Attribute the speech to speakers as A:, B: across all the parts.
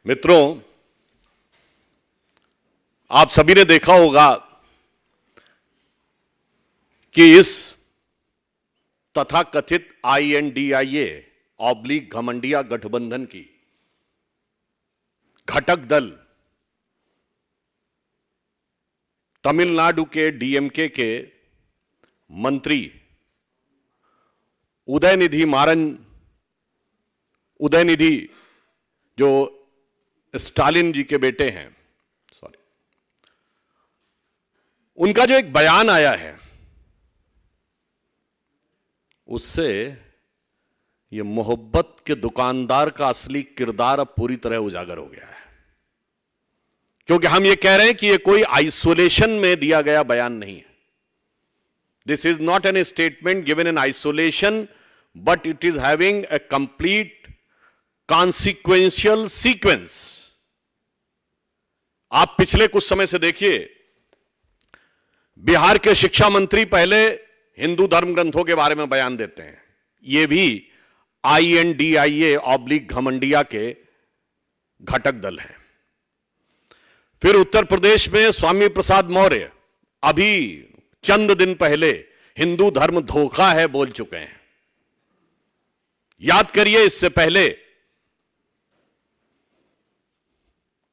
A: मित्रों, आप सभी ने देखा होगा कि इस तथाकथित INDIA ऑब्लिक घमंडिया गठबंधन की घटक दल तमिलनाडु के DMK के मंत्री उदयनिधि जो स्टालिन जी के बेटे हैं, उनका जो एक बयान आया है उससे ये मोहब्बत के दुकानदार का असली किरदार अब पूरी तरह उजागर हो गया है। क्योंकि हम ये कह रहे हैं कि ये कोई आइसोलेशन में दिया गया बयान नहीं है। This is not an statement given in isolation, but it is having a complete consequential sequence. आप पिछले कुछ समय से देखिए, बिहार के शिक्षा मंत्री पहले हिंदू धर्म ग्रंथों के बारे में बयान देते हैं, यह भी INDIA ऑब्लिक घमंडिया के घटक दल है। फिर उत्तर प्रदेश में स्वामी प्रसाद मौर्य अभी चंद दिन पहले हिंदू धर्म धोखा है बोल चुके हैं। याद करिए, इससे पहले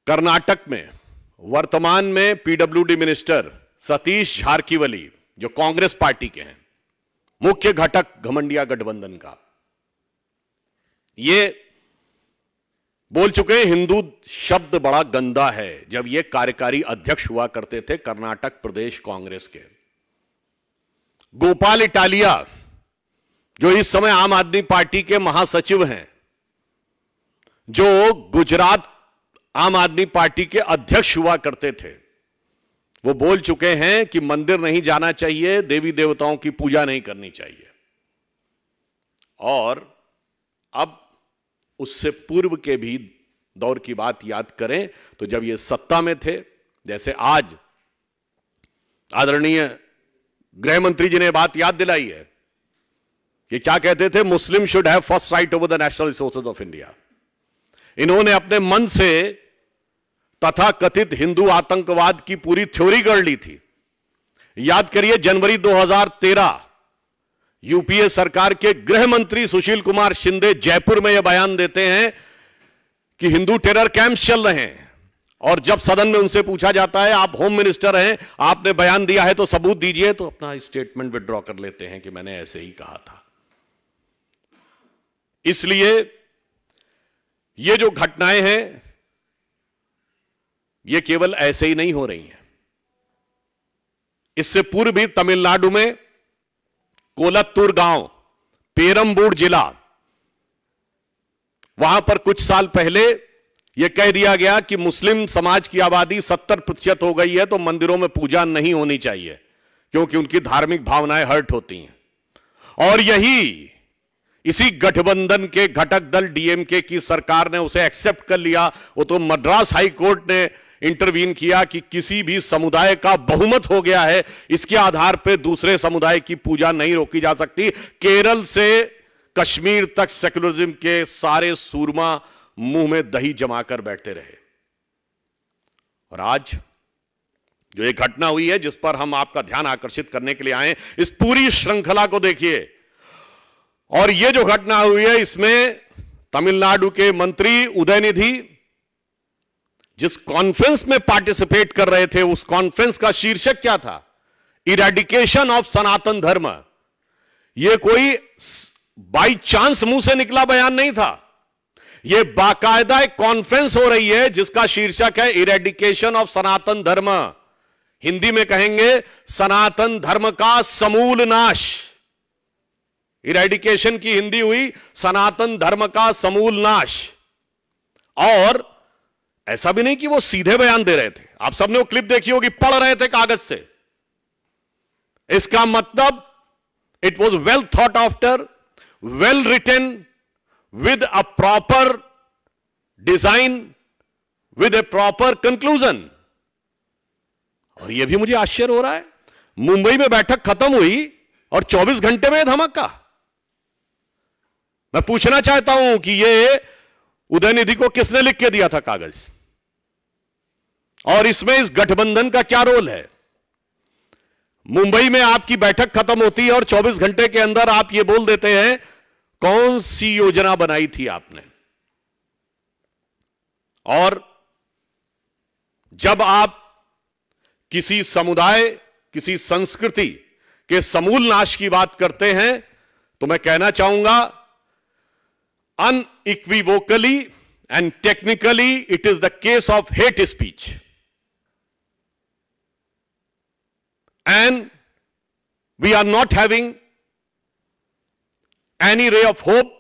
A: कर्नाटक में वर्तमान में PWD मिनिस्टर सतीश झारकीवली, जो कांग्रेस पार्टी के हैं, मुख्य घटक घमंडिया गठबंधन का, ये बोल चुके हैं हिंदू शब्द बड़ा गंदा है, जब ये कार्यकारी अध्यक्ष हुआ करते थे कर्नाटक प्रदेश कांग्रेस के। गोपाल इटालिया, जो इस समय आम आदमी पार्टी के महासचिव हैं, जो गुजरात आम आदमी पार्टी के अध्यक्ष हुआ करते थे, वो बोल चुके हैं कि मंदिर नहीं जाना चाहिए, देवी देवताओं की पूजा नहीं करनी चाहिए। और अब उससे पूर्व के भी दौर की बात याद करें तो जब ये सत्ता में थे, जैसे आज आदरणीय गृह मंत्री जी ने बात याद दिलाई है कि क्या कहते थे, मुस्लिम should have first right over the national resources of India. इन्होंने अपने मन से तथाकथित हिंदू आतंकवाद की पूरी थ्योरी गढ़ ली थी। याद करिए, जनवरी 2013 UPA सरकार के गृह मंत्री सुशील कुमार शिंदे जयपुर में यह बयान देते हैं कि हिंदू टेरर कैंप्स चल रहे हैं, और जब सदन में उनसे पूछा जाता है, आप होम मिनिस्टर हैं, आपने बयान दिया है तो सबूत दीजिए, तो अपना स्टेटमेंट विड्रॉ कर लेते हैं कि मैंने ऐसे ही कहा था। इसलिए ये जो घटनाएं हैं ये केवल ऐसे ही नहीं हो रही हैं। इससे पूर्व भी तमिलनाडु में कोलत्तूर गांव, पेरम्बूर जिला, वहां पर कुछ साल पहले यह कह दिया गया कि मुस्लिम समाज की आबादी 70% हो गई है, तो मंदिरों में पूजा नहीं होनी चाहिए क्योंकि उनकी धार्मिक भावनाएं हर्ट होती हैं। और इसी गठबंधन के घटक दल DMK की सरकार ने उसे एक्सेप्ट कर लिया। वो तो मद्रास हाई कोर्ट ने इंटरवीन किया कि किसी भी समुदाय का बहुमत हो गया है, इसके आधार पर दूसरे समुदाय की पूजा नहीं रोकी जा सकती। केरल से कश्मीर तक सेकुलरिज्म के सारे सूरमा मुंह में दही जमाकर बैठते रहे। और आज जो एक घटना हुई है जिस पर हम आपका ध्यान आकर्षित करने के लिए आए, इस पूरी श्रृंखला को देखिए। और यह जो घटना हुई है, इसमें तमिलनाडु के मंत्री उदयनिधि जिस कॉन्फ्रेंस में पार्टिसिपेट कर रहे थे, उस कॉन्फ्रेंस का शीर्षक क्या था? इरेडिकेशन ऑफ सनातन धर्म। यह कोई बाई चांस मुंह से निकला बयान नहीं था, यह बाकायदा एक कॉन्फ्रेंस हो रही है जिसका शीर्षक है इरेडिकेशन ऑफ सनातन धर्म। हिंदी में कहेंगे सनातन धर्म का समूल नाश। इरेडिकेशन की हिंदी हुई सनातन धर्म का समूल नाश। और ऐसा भी नहीं कि वो सीधे बयान दे रहे थे, आप सबने वो क्लिप देखी होगी, पढ़ रहे थे कागज से। इसका मतलब it was well thought after, well written, with a proper design, with a proper conclusion. और यह भी मुझे आश्चर्य हो रहा है, मुंबई में बैठक खत्म हुई और 24 घंटे में धमाका। मैं पूछना चाहता हूं कि ये उदयनिधि को किसने लिख के दिया था कागज? और इसमें इस गठबंधन का क्या रोल है? मुंबई में आपकी बैठक खत्म होती है और 24 घंटे के अंदर आप ये बोल देते हैं कौन सी योजना बनाई थी आपने। और जब आप किसी समुदाय, किसी संस्कृति के समूल नाश की बात करते हैं तो मैं कहना चाहूंगा unequivocally and technically it is the case of hate speech, and we are not having any ray of hope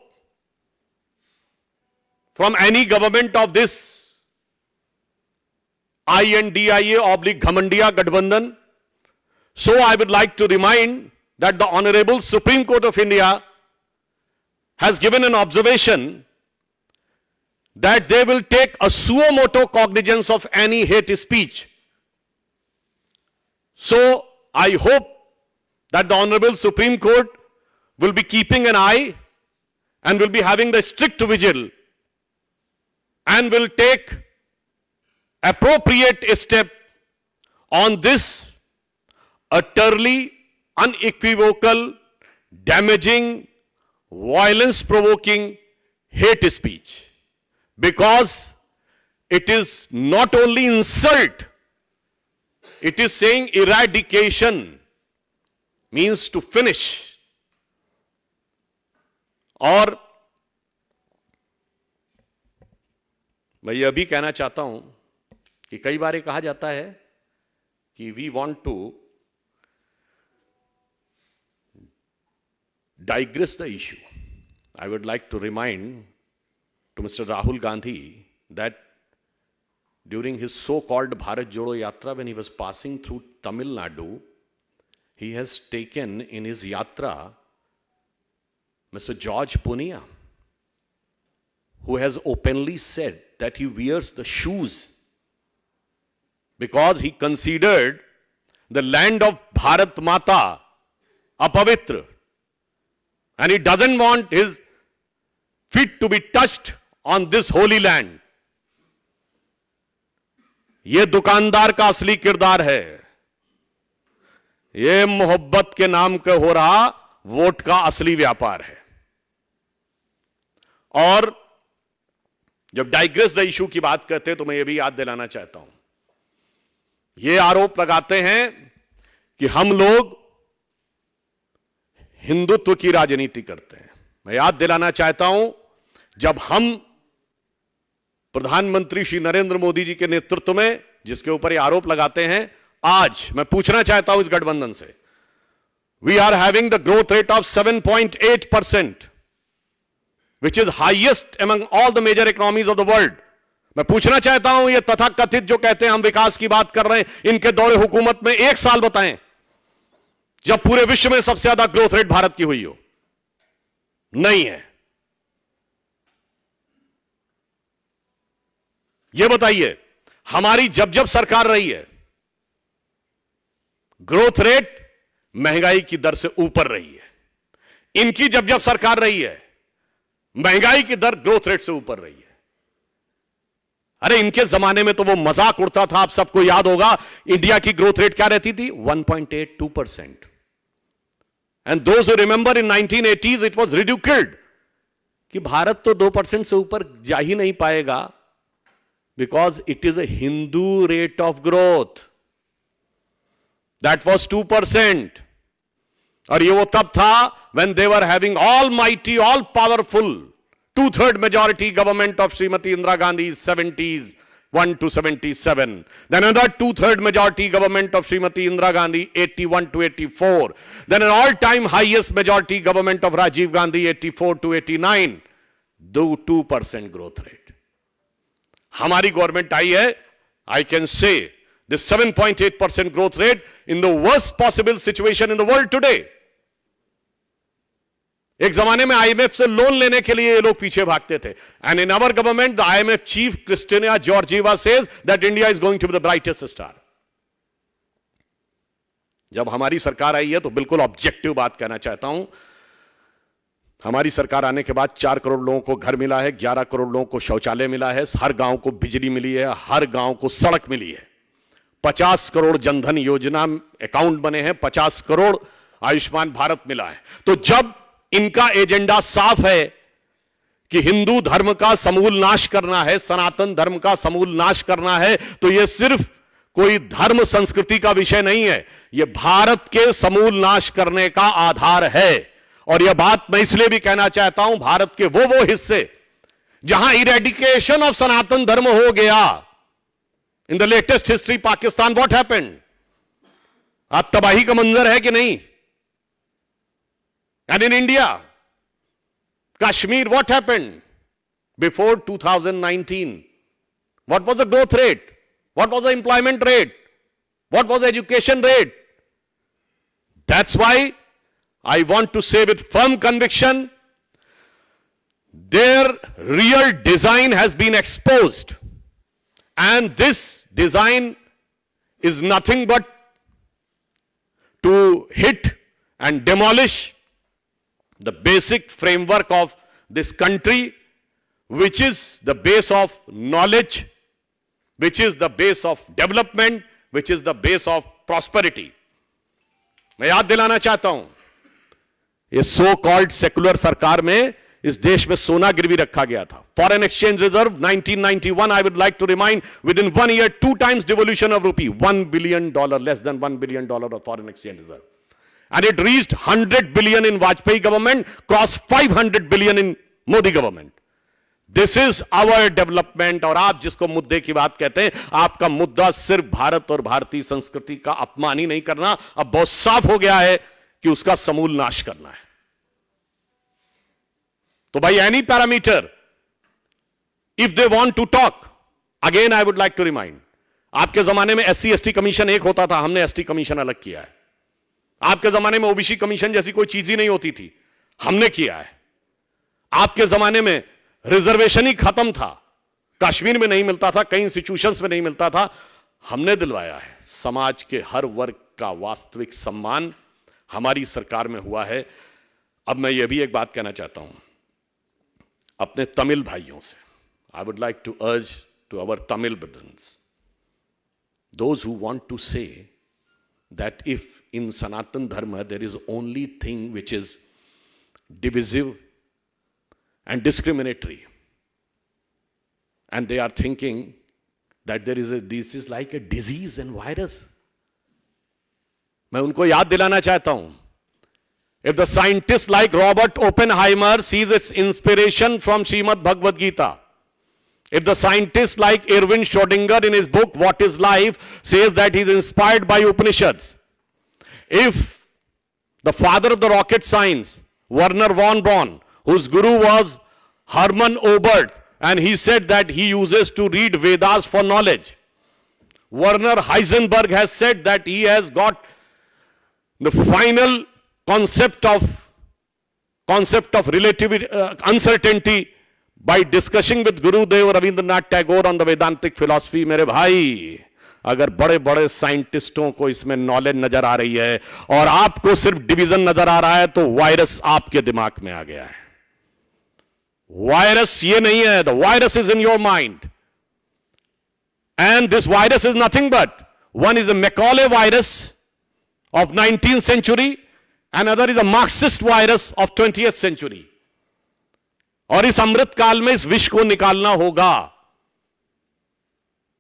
A: from any government of this INDIA/Ghamandiya Gadbandhan. So I would like to remind that the Honorable Supreme Court of India has given an observation that they will take a suo motu cognizance of any hate speech. So I hope that the Honorable Supreme Court will be keeping an eye and will be having the strict vigil and will take appropriate step on this utterly unequivocal, damaging, violence-provoking hate speech, because it is not only insult, it is saying eradication, means to finish. और मैं यह भी कहना चाहता हूं कि कई बार कहा जाता है कि we want to digress the issue. I would like to remind to Mr. Rahul Gandhi that during his so-called Bharat Jodo Yatra, when he was passing through Tamil Nadu, he has taken in his yatra Mr. George Punia, who has openly said that he wears the shoes because he considered the land of Bharat Mata apavitra, and he doesn't want his feet to be touched on this holy land. ये दुकानदार का असली किरदार है, ये मोहब्बत के नाम पे हो रहा वोट का असली व्यापार है। और जब डाइग्रेस द इशू की बात करते हैं तो मैं ये भी याद दिलाना चाहता हूं, ये आरोप लगाते हैं कि हम लोग हिंदुत्व की राजनीति करते हैं। मैं याद दिलाना चाहता हूं, जब हम प्रधानमंत्री श्री नरेंद्र मोदी जी के नेतृत्व में जिसके ऊपर ये आरोप लगाते हैं, आज मैं पूछना चाहता हूं इस गठबंधन से, we are having the growth rate of 7.8%, which is highest among all the major economies of the world. मैं पूछना चाहता हूं, ये तथाकथित जो कहते हैं हम विकास की बात कर रहे हैं, इनके दौरे हुकूमत में एक साल बताएं जब पूरे विश्व में सबसे ज्यादा ग्रोथ रेट भारत की हुई हो। नहीं है। यह बताइए, हमारी जब जब सरकार रही है, ग्रोथ रेट महंगाई की दर से ऊपर रही है। इनकी जब जब सरकार रही है, महंगाई की दर ग्रोथ रेट से ऊपर रही है। अरे इनके जमाने में तो वो मजाक उड़ता था, आप सबको याद होगा, इंडिया की ग्रोथ रेट क्या रहती थी? 1.82%। And those who remember in 1980s it was reduced कि भारत तो 2% से ऊपर जा ही नहीं पाएगा, because it is a Hindu rate of growth. That was 2%। और ये वो तब था when they were having almighty, all powerful 2/3 majority government of Srimati Indira Gandhi's 70s 1 to 77, then another 2/3 majority government of Srimati Indira Gandhi 81 to 84, then an all-time highest majority government of Rajiv Gandhi 84 to 89, 2% growth rate. हमारी government आई है, I can say this 7.8% growth rate in the worst possible situation in the world today. एक जमाने में IMF से loan लेने के लिए ये लोग पीछे भागते थे, and in our government the IMF chief Kristina Georgieva says that India is going to be the brightest star. जब हमारी सरकार आई है तो बिल्कुल ऑब्जेक्टिव बात कहना चाहता हूं, हमारी सरकार आने के बाद 4 करोड़ लोगों को घर मिला है, 11 करोड़ लोगों को शौचालय मिला है, हर गांव को बिजली मिली है, हर गांव को सड़क मिली है, 50 करोड़ जनधन योजना अकाउंट बने हैं, 50 करोड़ आयुष्मान भारत मिला है। तो जब इनका एजेंडा साफ है कि हिंदू धर्म का समूल नाश करना है, सनातन धर्म का समूल नाश करना है, तो यह सिर्फ कोई धर्म संस्कृति का विषय नहीं है, यह भारत के समूल नाश करने का आधार है। और यह बात मैं इसलिए भी कहना चाहता हूं, भारत के वो हिस्से जहां इरेडिकेशन ऑफ सनातन धर्म हो गया, in the latest history Pakistan, what happened? आप तबाही का मंजर है कि नहीं? And in India, Kashmir, what happened before 2019? What was the growth rate? What was the employment rate? What was the education rate? That's why I want to say with firm conviction, their real design has been exposed. And this design is nothing but to hit and demolish the basic framework of this country, which is the base of knowledge, which is the base of development, which is the base of prosperity. मैं याद दिलाना चाहता हूं, ये so called secular सरकार में इस देश में सोना गिरवी रखा गया था। Foreign exchange reserve 1991, I would like to remind, within 1 year 2 times devolution of rupee, $1 billion, less than $1 billion of foreign exchange reserve. And it reached 100 billion in Vajpayee government, crossed 500 billion in Modi government. This is our development. और आप जिसको मुद्दे की बात कहते हैं, आपका मुद्दा सिर्फ भारत और भारतीय संस्कृति का अपमान ही नहीं करना, अब बहुत साफ हो गया है कि उसका समूल नाश करना है। तो भाई, any parameter, if they want to talk, again I would like to remind, आपके जमाने में SC ST कमीशन एक होता था, हमने ST कमीशन अलग किया है। आपके जमाने में OBC कमीशन जैसी कोई चीज ही नहीं होती थी, हमने किया है। आपके जमाने में रिजर्वेशन ही खत्म था, कश्मीर में नहीं मिलता था, कई इंस्टीट्यूशंस में नहीं मिलता था, हमने दिलवाया है। समाज के हर वर्ग का वास्तविक सम्मान हमारी सरकार में हुआ है। अब मैं यह भी एक बात कहना चाहता हूं अपने तमिल भाइयों से। I would like to urge to our Tamil brothers, those who want to say that if in Sanatan Dharma there is only thing which is divisive and discriminatory, and they are thinking that this is like a disease and virus. मैं उनको याद दिलाना चाहता हूं, if the scientist like Robert Oppenheimer sees its inspiration from Srimad Bhagavad Gita, if the scientist like Erwin Schrödinger in his book What is Life says that he is inspired by Upanishads, if the father of the rocket science Werner von Braun, whose guru was Hermann Oberth, and he said that he uses to read Vedas for knowledge, Werner Heisenberg has said that he has got the final concept of relativity, uncertainty by discussing with Gurudev Rabindranath Tagore on the Vedantic philosophy. मेरे भाई, अगर बड़े बड़े साइंटिस्टों को इसमें knowledge नजर आ रही है और आपको सिर्फ डिवीजन नजर आ रहा है, तो वायरस आपके दिमाग में आ गया है। वायरस ये नहीं है, the virus is in your mind, and this virus is nothing but, one is a Macaulay virus of 19th century, another is a Marxist virus of 20th century. और इस अमृत काल में इस विष को निकालना होगा।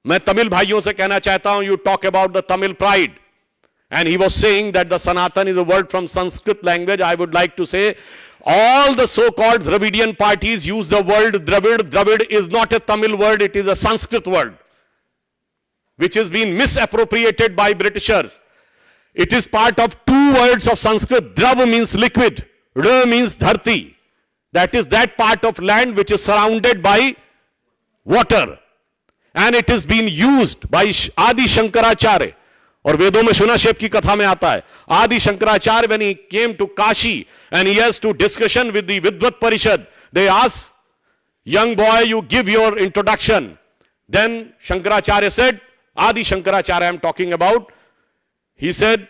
A: मैं तमिल भाइयों से कहना चाहता हूं, you talk about the Tamil pride, and he was saying that the Sanatan is a word from Sanskrit language. I would like to say all the so-called Dravidian parties use the word Dravid. Dravid is not a Tamil word, it is a Sanskrit word, which has been misappropriated by Britishers. It is part of two words of Sanskrit. Drav means liquid, Ra means dharti. That is that part of land which is surrounded by water. And it is being used by Adi Shankaracharya. और वेदों में शुनाशेप की कथा में आता है, Adi Shankaracharya, when he came to Kashi and he has to discussion with the Vidvat Parishad, they asked, young boy, you give your introduction. Then Shankaracharya said, Adi Shankaracharya I am talking about, he said,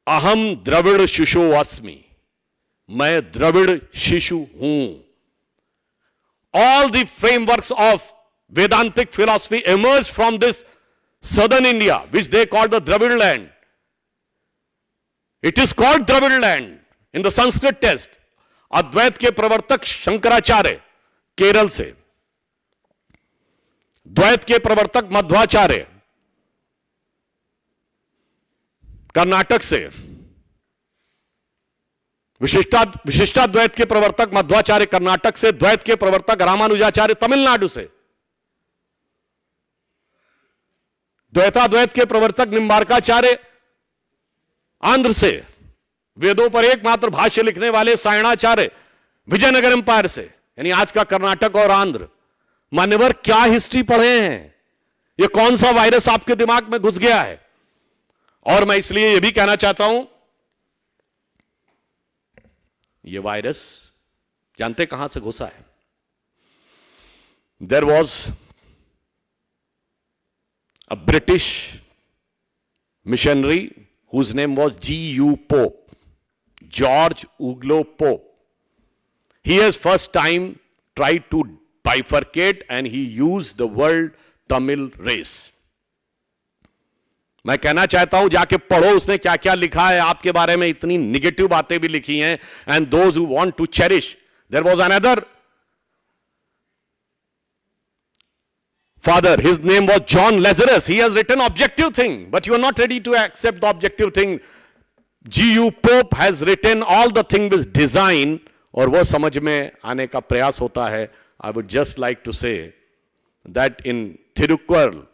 A: Aham Dravid Shusho Asmi. मैं द्रविड़ शिशु हूं. All the frameworks of Vedantic philosophy emerged from this southern India, which they call the Dravid land. It is called Dravid land in the Sanskrit text. अद्वैत के प्रवर्तक शंकराचार्य केरल से, द्वैत के प्रवर्तक मध्वाचार्य कर्नाटक से, विशिष्टाद्वैत के प्रवर्तक मध्वाचार्य कर्नाटक से, द्वैत के प्रवर्तक रामानुजाचार्य तमिलनाडु से, द्वैताद्वैत के प्रवर्तक निम्बार्काचार्य आंध्र से, वेदों पर एकमात्र भाष्य लिखने वाले सायणाचार्य विजयनगर एम्पायर से, यानी आज का कर्नाटक और आंध्र. मान्यवर, क्या हिस्ट्री पढ़े हैं? ये कौन सा वायरस आपके दिमाग में घुस गया है? और मैं इसलिए यह भी कहना चाहता हूं, यह वायरस जानते कहां से घुसा है? There was a British missionary whose name was G.U. Pope, George Uglo Pope. He has first time tried to bifurcate and he used the word Tamil race. मैं कहना चाहता हूं, जाके पढ़ो उसने क्या क्या लिखा है आपके बारे में. इतनी निगेटिव बातें भी लिखी हैं. And those who want to cherish, there was another father, his name was John Lazarus. He has written objective thing, but you are not ready to accept the objective thing. G.U. Pope has written all the thing with design, और वो समझ में आने का प्रयास होता है. I would just like to say that in Thirukkural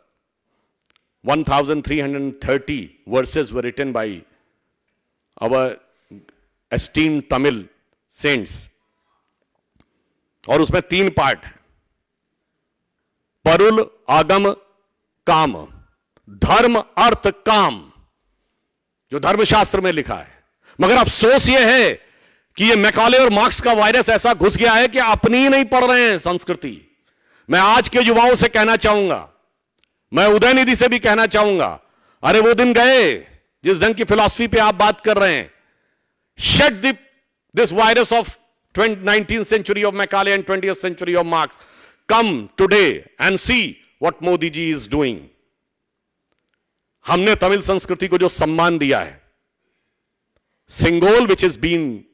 A: 1330 verses were written by our esteemed Tamil saints, और उसमें 3 पार्ट है. परुल, आगम, काम. धर्म, अर्थ, काम, जो धर्मशास्त्र में लिखा है. मगर अफसोस यह है कि यह मैकॉले और मार्क्स का वायरस ऐसा घुस गया है कि अपनी ही नहीं पढ़ रहे हैं संस्कृति. मैं आज के युवाओं से कहना चाहूंगा, मैं उदयनिधि से भी कहना चाहूंगा, अरे वो दिन गए जिस ढंग की फिलॉसफी पे आप बात कर रहे हैं. Shed this virus of 19th century of Macaulay and 20th century of Marx. Come today and see what Modi ji is doing. हमने तमिल संस्कृति को जो सम्मान दिया है, Singol, which has been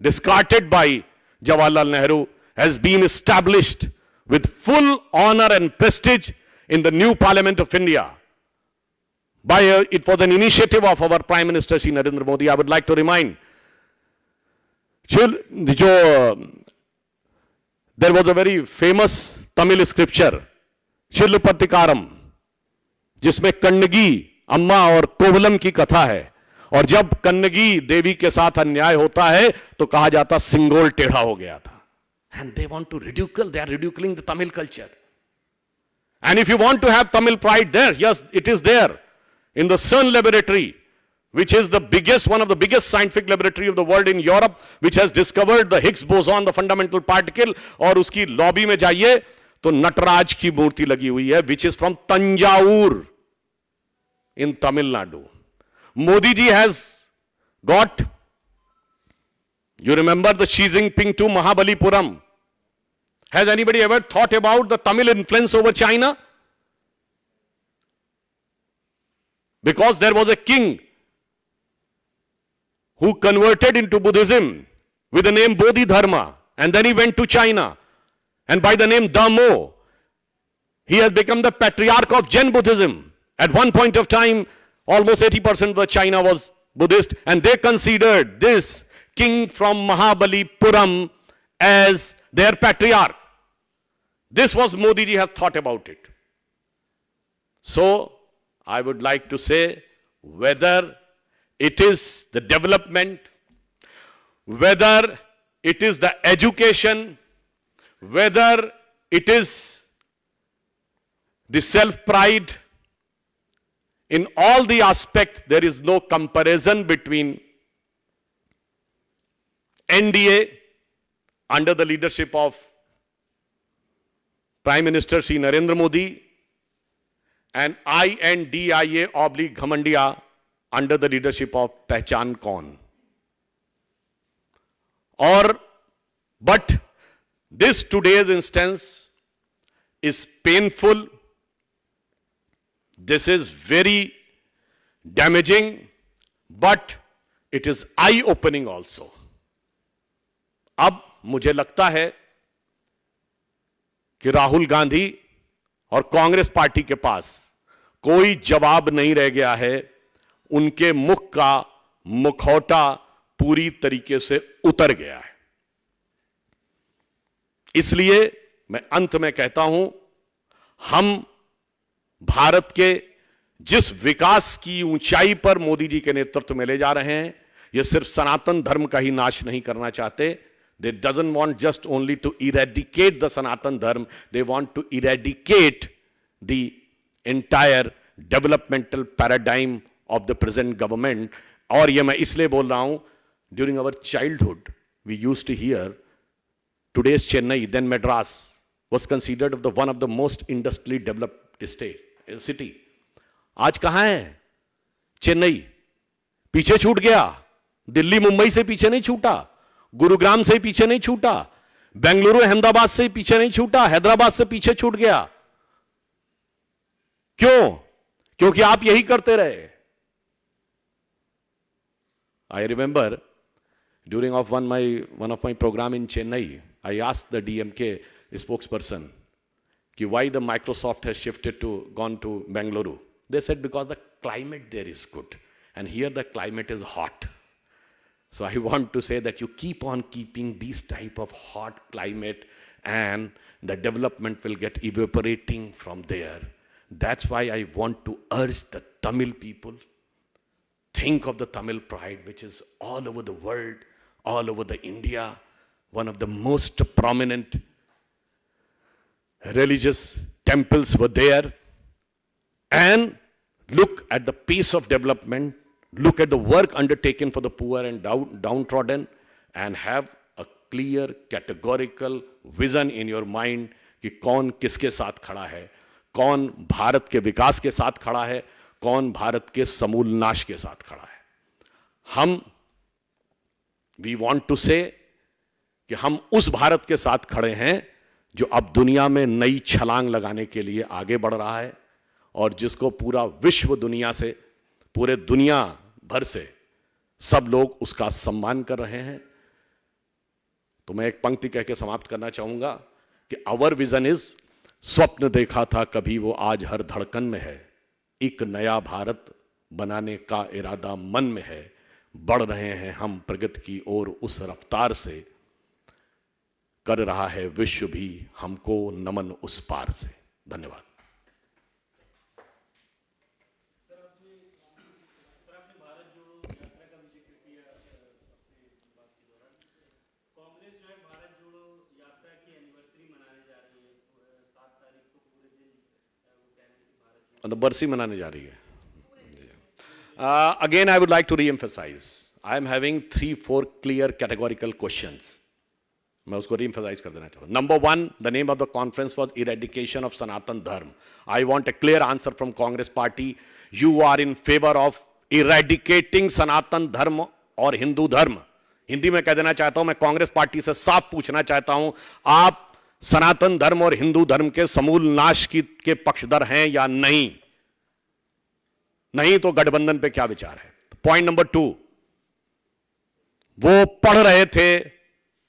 A: discarded by Jawaharlal Nehru, has been established with full honor and prestige in the new Parliament of India. It was an initiative of our Prime Minister Shri Narendra Modi. I would like to remind, there was a very famous Tamil scripture, Shilupatikaram, जिसमें कन्नगी अम्मा और कोवलम की कथा है. और जब कन्नगी देवी के साथ अन्याय होता है तो कहा जाता सिंगोल टेढ़ा हो गया था. And they want to ridicule, they are ridiculing the Tamil culture. And if you want to have Tamil pride there, yes, it is there in the CERN laboratory, which is the biggest, one of the biggest scientific laboratory of the world in Europe, which has discovered the Higgs boson, the fundamental particle. और उसकी lobby में जाइए तो नटराज की मूर्ति लगी हुई है, which is from Tanjavur in Tamil Nadu. Modi ji has got, you remember the Xi Jinping to Mahabalipuram. Has anybody ever thought about the Tamil influence over China? Because there was a king who converted into Buddhism with the name Bodhidharma, and then he went to China, and by the name Dhammo, he has become the patriarch of Jain Buddhism. At one point of time, almost 80% of China was Buddhist, and they considered this king from Mahabalipuram as their patriarch. This was Modi ji has thought about it. So, I would like to say, whether it is the development, whether it is the education, whether it is the self-pride, in all the aspects, there is no comparison between NDA under the leadership of Prime Minister Shri Narendra Modi and INDIA/Ghamandiya under the leadership of Pehchan Kaun. और but this today's instance is painful, this is very damaging, but it is I opening also. अब मुझे लगता है कि राहुल गांधी और Congress party के पास कोई जवाब नहीं रह गया है। उनके मुख का मुखौटा पूरी तरीके से उतर गया है। इसलिए मैं अंत में कहता हूं, हम भारत के जिस विकास की ऊंचाई पर मोदी जी के नेतृत्व में ले जा रहे हैं, यह सिर्फ सनातन धर्म का ही नाश नहीं करना चाहते। They doesn't want just only to eradicate the Sanatan Dharma, they want to eradicate the entire developmental paradigm of the present government. और ये मैं इसलिए बोल रहा हूं, during our childhood, we used to hear today's Chennai, then Madras, was considered one of the most industrially developed city. आज कहां है चेन्नई? पीछे छूट गया। दिल्ली मुंबई से पीछे नहीं छूटा, गुरुग्राम से पीछे नहीं छूटा, बेंगलुरु अहमदाबाद से पीछे नहीं छूटा, हैदराबाद से पीछे छूट गया। क्यों? क्योंकि आप यही करते रहे। I remember during of one of my program in Chennai, I asked the DMK spokesperson कि why the Microsoft has shifted to gone to Bengaluru. They said because the climate there is good and here the climate is hot. So I want to say that you keep on keeping these type of hot climate and the development will get evaporating from there. That's why I want to urge the Tamil people, think of the Tamil pride which is all over the world, all over the India, one of the most prominent religious temples were there, and look at the pace of development. Look at the work undertaken for the poor and downtrodden, and have a clear, categorical vision in your mind कि कौन किसके साथ खड़ा है, कौन भारत के विकास के साथ खड़ा है, कौन भारत के समूल नाश के साथ खड़ा है. हम वी वॉन्ट टू से कि हम उस भारत के साथ खड़े हैं जो अब दुनिया में नई छलांग लगाने के लिए आगे बढ़ रहा है और जिसको पूरा विश्व दुनिया से, पूरे दुनिया भर से सब लोग उसका सम्मान कर रहे हैं. तो मैं एक पंक्ति कह के समाप्त करना चाहूंगा कि अवर विजन इज, स्वप्न देखा था कभी वो आज हर धड़कन में है, एक नया भारत बनाने का इरादा मन में है, बढ़ रहे हैं हम प्रगति की ओर उस रफ्तार से, कर रहा है विश्व भी हमको नमन उस पार से. धन्यवाद. बरसी मनाने जा रही है. Again I would like to reemphasise, I am having 3-4 clear categorical questions. मैं उसको री एम्फेसाइज कर देना चाहूँ. Number 1, the name of the conference was eradication of Sanatan Dharma. I want a clear answer from Congress party. You are in favour of eradicating Sanatan Dharma और हिंदू धर्म. हिंदी में कह देना चाहता हूं, मैं कांग्रेस पार्टी से साफ पूछना चाहता हूं, आप सनातन धर्म और हिंदू धर्म के समूल नाश के पक्षधर हैं या नहीं? नहीं तो गठबंधन पे क्या विचार है? पॉइंट नंबर 2, वो पढ़ रहे थे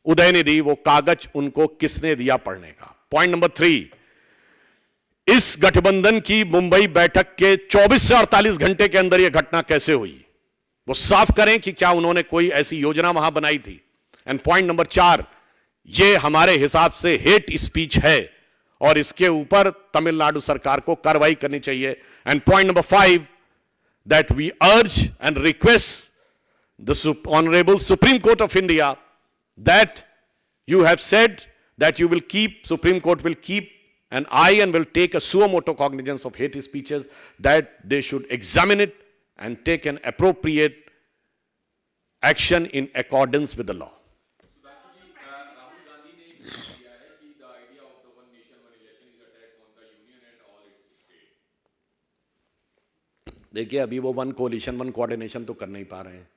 A: उदयनिधि, वो कागज उनको किसने दिया पढ़ने का? पॉइंट नंबर 3, इस गठबंधन की मुंबई बैठक के 24 से 48 घंटे के अंदर यह घटना कैसे हुई? वो साफ करें कि क्या उन्होंने कोई ऐसी योजना वहां बनाई थी? एंड पॉइंट नंबर 4, ये हमारे हिसाब से हेट स्पीच है और इसके ऊपर तमिलनाडु सरकार को कार्रवाई करनी चाहिए. And point number 5, that we urge and request the honourable Supreme Court of India that you have said that you will keep, Supreme Court will keep an eye and will take a suo motu cognizance of hate speeches, that they should examine it and take an appropriate action in accordance with the law.
B: So actually, Rahul Gandhi ne ek diya hai ki the idea of the one nation, one election is attack on the union and all its state.
A: देखिए, अभी वो one collision, one coordination तो कर नहीं पा रहे हैं.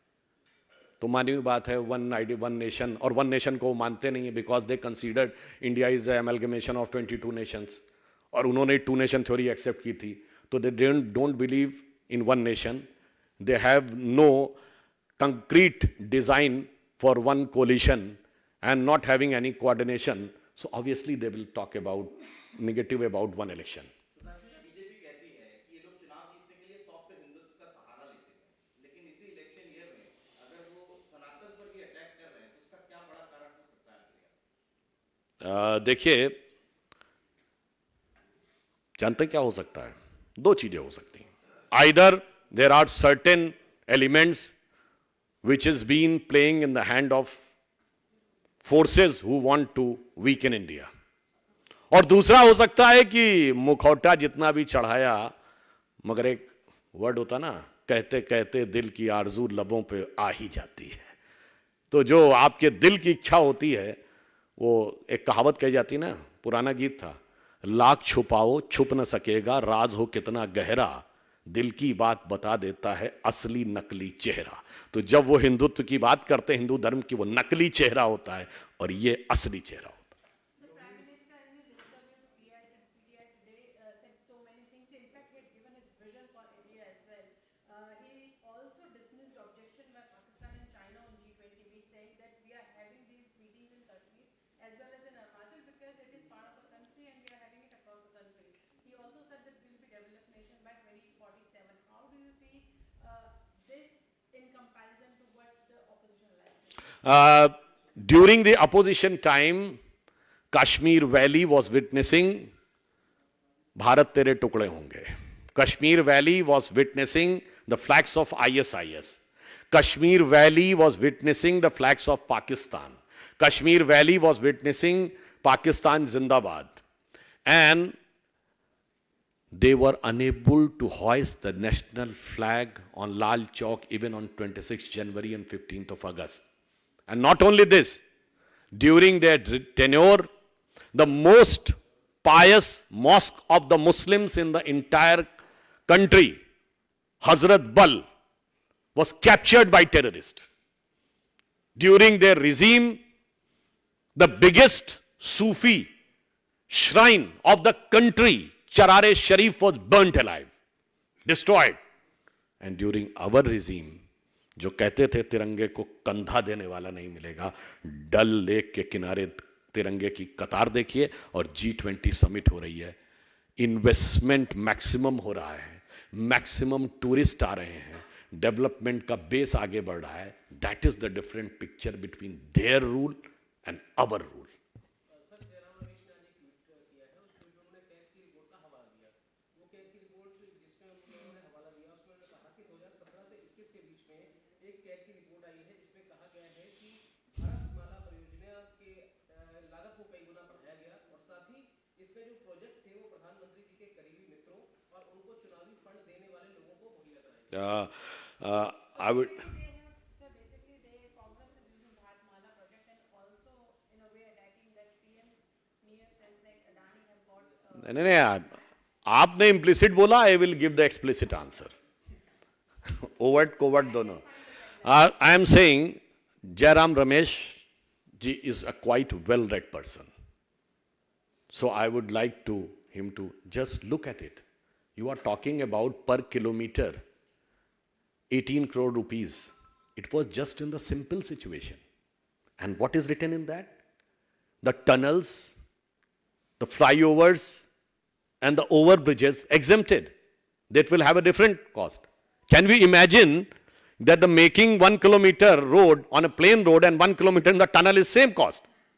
A: तो मानी हुई बात है, वन आईडी वन नेशन, और वन नेशन को वो मानते नहीं है because they considered India is amalgamation of 22 nations, और उन्होंने टू नेशन थ्योरी एक्सेप्ट की थी. तो they don't believe in one nation. They have no concrete design for one coalition and not having any coordination. So obviously they will talk about negative about one election.
C: BJP कहती है कि ये लोग चुनाव जीतने के लिए सॉफ्ट हिंदुत्व का सहारा लेते हैं, लेकिन इसी इलेक्शन ईयर में अगर वो सनातन पर भी अटैक कर रहे हैं तो उसका क्या बड़ा कारण हो सकता है?
A: देखिए, जानते क्या हो सकता है? दो चीजें हो सकती हैं. Either there are certain elements which has been playing in the hand of forces who want to weaken India. और दूसरा हो सकता है कि मुखौटा जितना भी चढ़ाया, मगर एक वर्ड होता ना, कहते कहते दिल की आरजू लबों पे आ ही जाती है. तो जो आपके दिल की इच्छा होती है, वो एक कहावत कही जाती ना, पुराना गीत था, लाख छुपाओ छुप न सकेगा, राज हो कितना गहरा, दिल की बात बता देता है असली नकली चेहरा. तो जब वो हिंदुत्व की बात करते हैं, हिंदू धर्म की, वो नकली चेहरा होता है और ये असली चेहरा होता है.
D: The Prime Minister in his interview to PTI today said so many things. In fact, he had given his vision for India as well. He also dismissed objection by Pakistan and China on G20 meet, saying that we are having these meetings in Kashmir as well as in Arunachal because it is part of the country and we are having it across the country. He also said that we will be developed nation by 2047. How do you see this in comparison to what the opposition likes?
A: During the opposition time, Kashmir Valley was witnessing Bharat Tere Tukde Honge. Kashmir Valley was witnessing the flags of ISIS. Kashmir Valley was witnessing the flags of Pakistan. Kashmir Valley was witnessing Pakistan Zindabad. And they were unable to hoist the national flag on Lal Chowk even on 26th January and 15th of August. And not only this, during their tenure, the most pious mosque of the Muslims in the entire country, Hazrat Bal, was captured by terrorists. During their regime, the biggest Sufi shrine of the country, Charare Sharif, was burnt alive, destroyed. And during our regime, जो कहते थे तिरंगे को कंधा देने वाला नहीं मिलेगा, डल लेक के किनारे तिरंगे की कतार देखिए, और G20 समिट हो रही है. इन्वेस्टमेंट मैक्सिमम हो रहा है, मैक्सिमम टूरिस्ट आ रहे हैं, डेवलपमेंट का बेस आगे बढ़ रहा है. That is the different picture between their rule and our rule. I would.
D: So basically, Congress is using Bharatmala project and also in a way attacking that PM's near friends like Adani have got.
A: नहीं, आपने implicit बोला, I will give the explicit answer. Overt covert दोनों. I am saying Jairam Ramesh ji is a quite well read person. So I would like him to just look at it. You are talking about per kilometer 18 crore rupees. It was just in the simple situation. And what is written in that? The tunnels, the flyovers, and the overbridges exempted. That will have a different cost. Can we imagine that the making 1 kilometer road on a plain road and 1 kilometer in the tunnel is same cost?